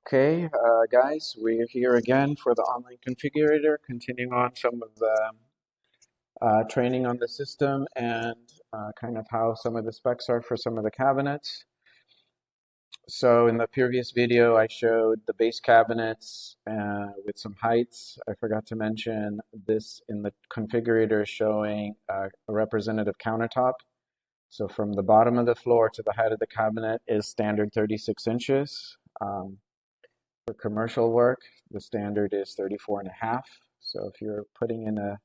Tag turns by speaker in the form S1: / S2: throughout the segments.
S1: Okay, guys, we're here again for the online configurator, continuing on some of the training on the system and kind of how some of the specs are for some of the cabinets. So in the previous video, I showed the base cabinets with some heights. I forgot to mention this in the configurator is showing a representative countertop. So from the bottom of the floor to the height of the cabinet is standard 36 inches. For commercial work, the standard is 34.5. So if you're putting in a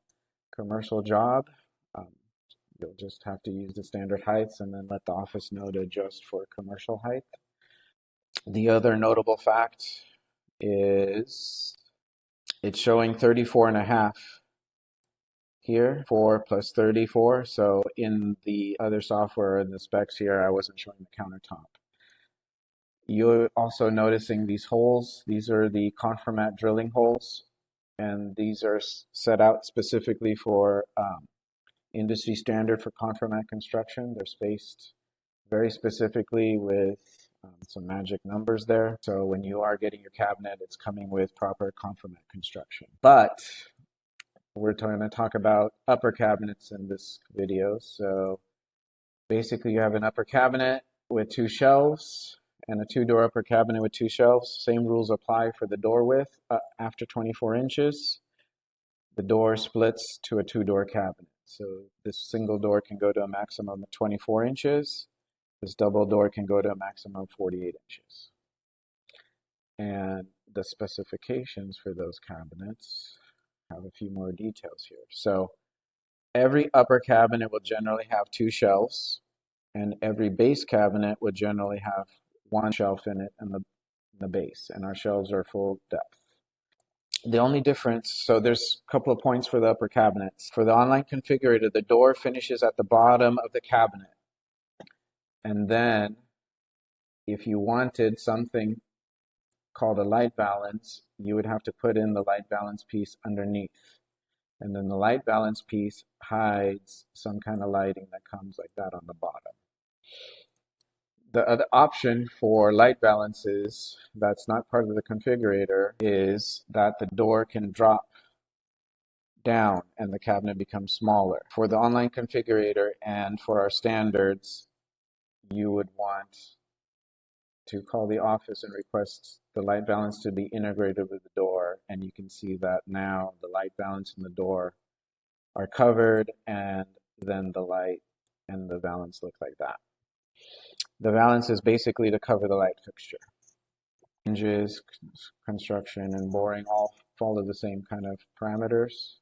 S1: commercial job, um, you'll just have to use the standard heights and then let the office know to adjust for commercial height. The other notable fact is it's showing 34.5 here, 4 plus 34. So in the other software and the specs here, I wasn't showing the countertop. You're also noticing these holes. These are the conformat drilling holes, and these are set out specifically for industry standard for conformat construction. They're spaced very specifically with some magic numbers there. So when you are getting your cabinet, it's coming with proper conformat construction. But we're going to talk about upper cabinets in this video. So basically you have an upper cabinet with 2 shelves and a 2-door upper cabinet with 2 shelves. Same rules apply for the door width. After 24 inches, the door splits to a 2-door cabinet. So this single door can go to a maximum of 24 inches. This double door can go to a maximum of 48 inches. And the specifications for those cabinets have a few more details here. So every upper cabinet will generally have 2 shelves, and every base cabinet would generally have 1 shelf in it and the base, and our shelves are full depth. The only difference, so there's a couple of points for the upper cabinets. For the online configurator, the door finishes at the bottom of the cabinet. And then if you wanted something called a light balance, you would have to put in the light balance piece underneath. And then the light balance piece hides some kind of lighting that comes like that on the bottom. The other option for light balances that's not part of the configurator is that the door can drop down and the cabinet becomes smaller. For the online configurator and for our standards, you would want to call the office and request the light balance to be integrated with the door, and you can see that now the light balance and the door are covered, and then the light and the valance look like that. The valance is basically to cover the light fixture. Hinges, construction, and boring all follow the same kind of parameters.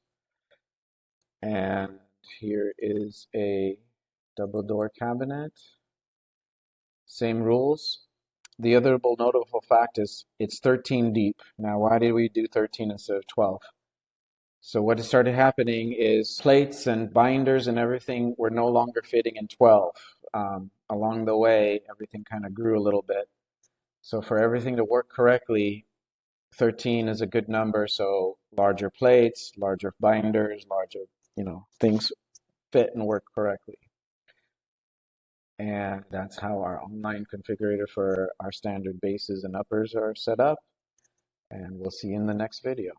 S1: And here is a double door cabinet. Same rules. The other notable fact is it's 13 deep. Now, why did we do 13 instead of 12? So what started happening is plates and binders and everything were no longer fitting in 12. Along the way, everything kind of grew a little bit. So for everything to work correctly, 13 is a good number. So larger plates, larger binders, larger, things fit and work correctly. And that's how our online configurator for our standard bases and uppers are set up. And we'll see you in the next video.